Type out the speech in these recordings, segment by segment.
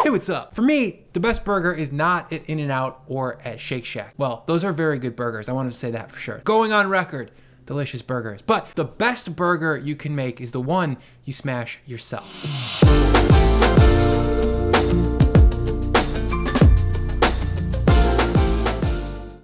Hey, what's up? For me, the best burger is not at In-N-Out or at Shake Shack. Well, those are very good burgers. I want to say that for sure. Going on record, delicious burgers. But the best burger you can make is the one you smash yourself.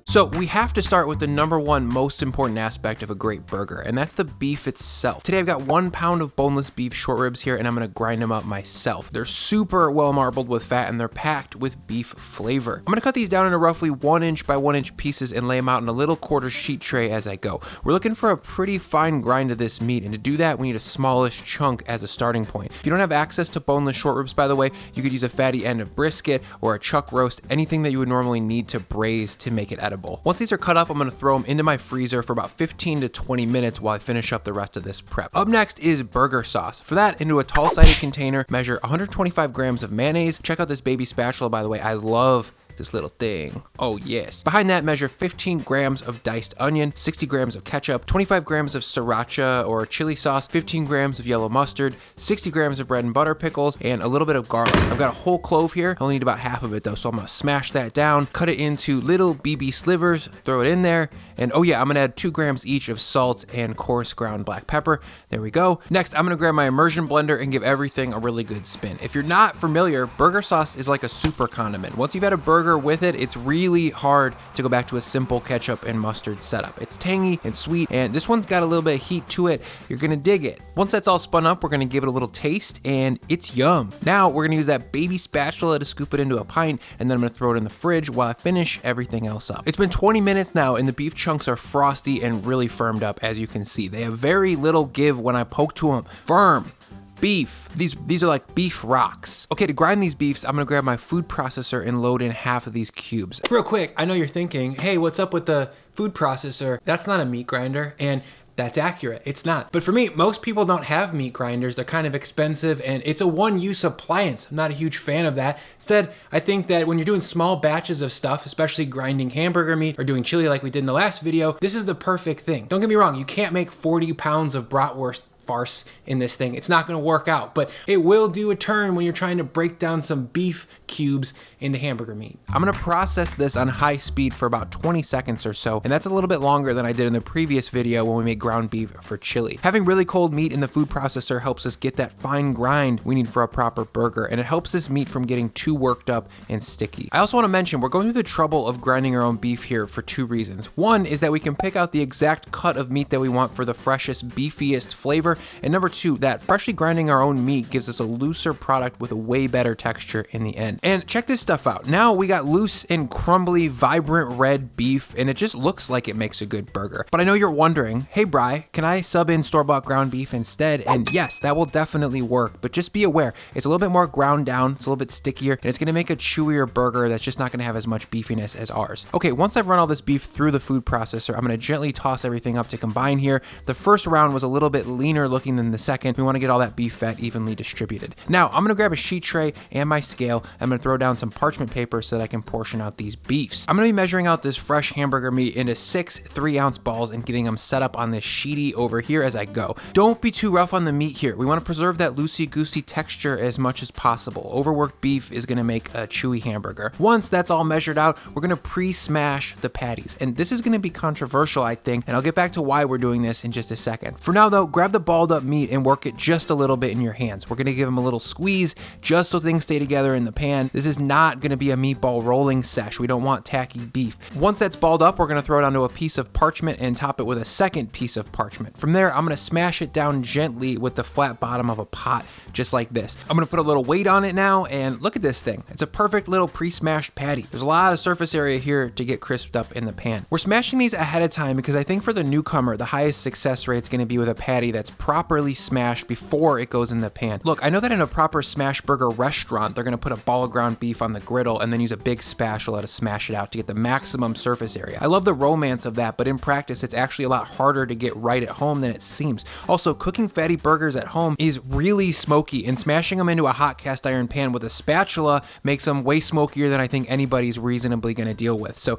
So we have to start with the #1 most important aspect of a great burger, and that's the beef itself. Today I've got 1 pound of boneless beef short ribs here, and I'm gonna grind them up myself. They're super well marbled with fat, and they're packed with beef flavor. I'm gonna cut these down into roughly 1 inch by 1 inch pieces and lay them out in a little quarter sheet tray as I go. We're looking for a pretty fine grind of this meat, and to do that we need a smallish chunk as a starting point. If you don't have access to boneless short ribs, by the way, you could use a fatty end of brisket or a chuck roast, anything that you would normally need to braise to make it edible. Once these are cut up, I'm gonna throw them into my freezer for about 15 to 20 minutes while I finish up the rest of this prep. Up next is burger sauce. For that, into a tall-sided container, measure 125 grams of mayonnaise. Check out this baby spatula, by the way. I love this little thing. Oh yes. Behind that, measure 15 grams of diced onion, 60 grams of ketchup, 25 grams of sriracha or chili sauce, 15 grams of yellow mustard, 60 grams of bread and butter pickles, and a little bit of garlic. I've got a whole clove here. I only need about half of it though, so I'm gonna smash that down, cut it into little BB slivers, throw it in there, and oh yeah, I'm gonna add 2 grams each of salt and coarse ground black pepper. There we go. Next, I'm gonna grab my immersion blender and give everything a really good spin. If you're not familiar, burger sauce is like a super condiment. Once you've had a burger with it, it's really hard to go back to a simple ketchup and mustard setup. It's tangy and sweet, and this one's got a little bit of heat to it. You're gonna dig it. Once that's all spun up, we're gonna give it a little taste, and it's yum. Now we're gonna use that baby spatula to scoop it into a pint, and then I'm gonna throw it in the fridge while I finish everything else up. It's been 20 minutes now, and the beef chunks are frosty and really firmed up, as you can see. They have very little give when I poke to them. Firm. Beef. These are like beef rocks. Okay, to grind these beefs, I'm gonna grab my food processor and load in half of these cubes. Real quick, I know you're thinking, hey, what's up with the food processor? That's not a meat grinder, and that's accurate, it's not. But for me, most people don't have meat grinders. They're kind of expensive, and it's a one-use appliance. I'm not a huge fan of that. Instead, I think that when you're doing small batches of stuff, especially grinding hamburger meat or doing chili like we did in the last video, this is the perfect thing. Don't get me wrong, you can't make 40 pounds of bratwurst farce in this thing. It's not gonna work out, but it will do a turn when you're trying to break down some beef cubes into hamburger meat. I'm gonna process this on high speed for about 20 seconds or so, and that's a little bit longer than I did in the previous video when we made ground beef for chili. Having really cold meat in the food processor helps us get that fine grind we need for a proper burger, and it helps this meat from getting too worked up and sticky. I also wanna mention, we're going through the trouble of grinding our own beef here for 2 reasons. One is that we can pick out the exact cut of meat that we want for the freshest, beefiest flavor, and number 2, that freshly grinding our own meat gives us a looser product with a way better texture in the end. And check this stuff out. Now we got loose and crumbly, vibrant red beef, and it just looks like it makes a good burger. But I know you're wondering, hey Bri, can I sub in store-bought ground beef instead? And yes, that will definitely work, but just be aware, it's a little bit more ground down, it's a little bit stickier, and it's gonna make a chewier burger that's just not gonna have as much beefiness as ours. Okay, once I've run all this beef through the food processor, I'm gonna gently toss everything up to combine here. The first round was a little bit leaner looking than the second. We wanna get all that beef fat evenly distributed. Now, I'm gonna grab a sheet tray and my scale. I'm gonna throw down some parchment paper so that I can portion out these beefs. I'm gonna be measuring out this fresh hamburger meat into 6 3-ounce balls and getting them set up on this sheety over here as I go. Don't be too rough on the meat here. We wanna preserve that loosey-goosey texture as much as possible. Overworked beef is gonna make a chewy hamburger. Once that's all measured out, we're gonna pre-smash the patties. And this is gonna be controversial, I think, and I'll get back to why we're doing this in just a second. For now though, grab the balled up meat and work it just a little bit in your hands. We're gonna give them a little squeeze just so things stay together in the pan. This is not gonna be a meatball rolling sesh. We don't want tacky beef. Once that's balled up, we're gonna throw it onto a piece of parchment and top it with a second piece of parchment. From there, I'm gonna smash it down gently with the flat bottom of a pot, just like this. I'm gonna put a little weight on it now, and look at this thing. It's a perfect little pre-smashed patty. There's a lot of surface area here to get crisped up in the pan. We're smashing these ahead of time because I think for the newcomer, the highest success rate is gonna be with a patty that's properly smashed before it goes in the pan. Look, I know that in a proper smashburger restaurant, they're gonna put a ball of ground beef on the griddle and then use a big spatula to smash it out to get the maximum surface area. I love the romance of that, but in practice, it's actually a lot harder to get right at home than it seems. Also, cooking fatty burgers at home is really smoky, and smashing them into a hot cast iron pan with a spatula makes them way smokier than I think anybody's reasonably gonna deal with. So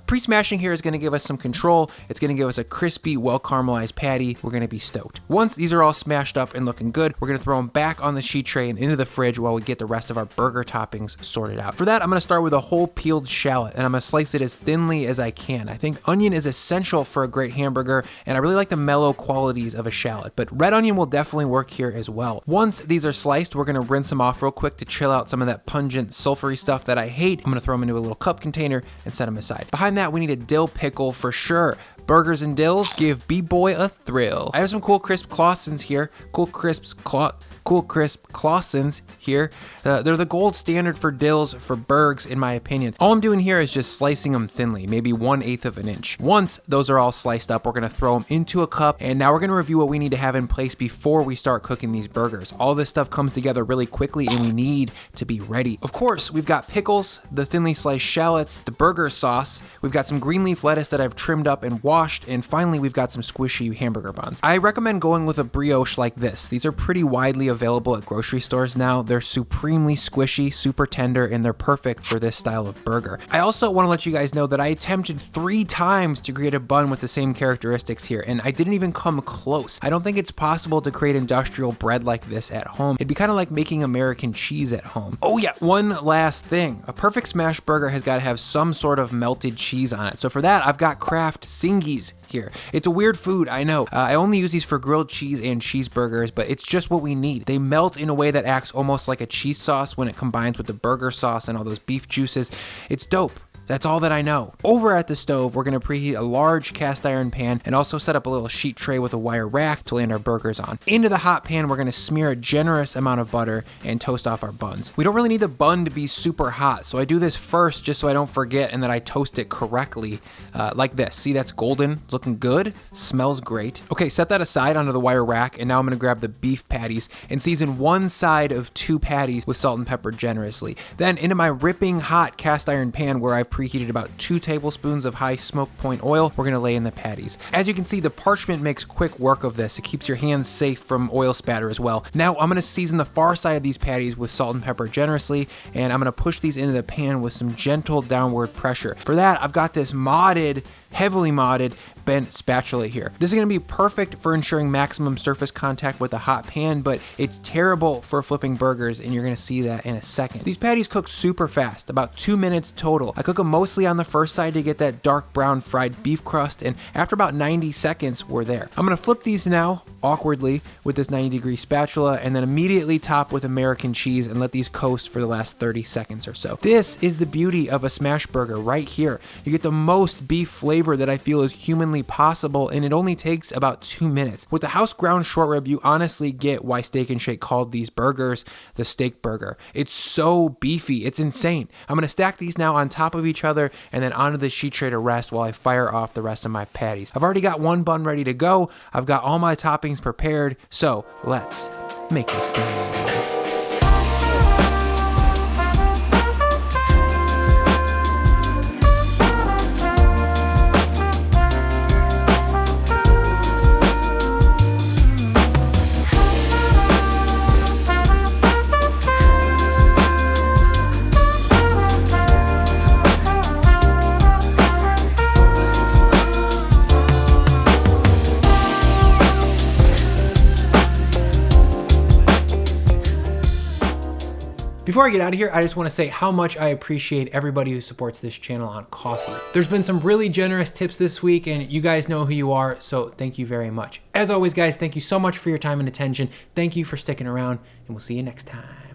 pre-smashing here is gonna give us some control. It's gonna give us a crispy, well caramelized patty. We're gonna be stoked. Once once these are all smashed up and looking good, we're gonna throw them back on the sheet tray and into the fridge while we get the rest of our burger toppings sorted out. For that, I'm gonna start with a whole peeled shallot, and I'm gonna slice it as thinly as I can. I think onion is essential for a great hamburger, and I really like the mellow qualities of a shallot, but red onion will definitely work here as well. Once these are sliced, we're gonna rinse them off real quick to chill out some of that pungent, sulfury stuff that I hate. I'm gonna throw them into a little cup container and set them aside. Behind that, we need a dill pickle for sure. Burgers and dills give B-boy a thrill. I have some cool crisp Clausens here. Cool crisp Clausens here. They're the gold standard for dills for burgers, in my opinion. All I'm doing here is just slicing them thinly, maybe 1/8 of an inch. Once those are all sliced up, we're gonna throw them into a cup, and now we're gonna review what we need to have in place before we start cooking these burgers. All this stuff comes together really quickly, and we need to be ready. Of course, we've got pickles, the thinly sliced shallots, the burger sauce. We've got some green leaf lettuce that I've trimmed up and washed, and finally, we've got some squishy hamburger buns. I recommend going with a brioche like this. These are pretty widely available at grocery stores now. They're supremely squishy, super tender, and they're perfect for this style of burger. I also want to let you guys know that I attempted 3 times to create a bun with the same characteristics here, and I didn't even come close. I don't think it's possible to create industrial bread like this at home. It'd be kind of like making American cheese at home. Oh yeah, one last thing. A perfect smash burger has got to have some sort of melted cheese on it. So for that, I've got Kraft Singies here. It's a weird food, I know. I only use these for grilled cheese and cheeseburgers, but it's just what we need. They melt in a way that acts almost like a cheese sauce when it combines with the burger sauce and all those beef juices. It's dope. That's all that I know. Over at the stove, we're gonna preheat a large cast iron pan and also set up a little sheet tray with a wire rack to land our burgers on. Into the hot pan, we're gonna smear a generous amount of butter and toast off our buns. We don't really need the bun to be super hot, so I do this first just so I don't forget and that I toast it correctly, like this. See, that's golden, it's looking good, smells great. Okay, set that aside onto the wire rack, and now I'm gonna grab the beef patties and season one side of 2 patties with salt and pepper generously. Then into my ripping hot cast iron pan where I preheated about 2 tablespoons of high smoke point oil, we're gonna lay in the patties. As you can see, the parchment makes quick work of this. It keeps your hands safe from oil spatter as well. Now I'm gonna season the far side of these patties with salt and pepper generously, and I'm gonna push these into the pan with some gentle downward pressure. For that, I've got this heavily modded bent spatula here. This is gonna be perfect for ensuring maximum surface contact with a hot pan, but it's terrible for flipping burgers, and you're gonna see that in a second. These patties cook super fast, about 2 minutes total. I cook them mostly on the first side to get that dark brown fried beef crust, and after about 90 seconds, we're there. I'm gonna flip these now, awkwardly, with this 90-degree spatula, and then immediately top with American cheese and let these coast for the last 30 seconds or so. This is the beauty of a smash burger right here. You get the most beef flavor that I feel is humanly possible, and it only takes about 2 minutes. With the house ground short rib, you honestly get why Steak and Shake called these burgers the steak burger. It's so beefy, it's insane. I'm gonna stack these now on top of each other and then onto the sheet tray to rest while I fire off the rest of my patties. I've already got one bun ready to go. I've got all my toppings prepared, so let's make this thing. Before I get out of here, I just want to say how much I appreciate everybody who supports this channel on Ko-fi. There's been some really generous tips this week, and you guys know who you are, so thank you very much. As always, guys, thank you so much for your time and attention. Thank you for sticking around, and we'll see you next time.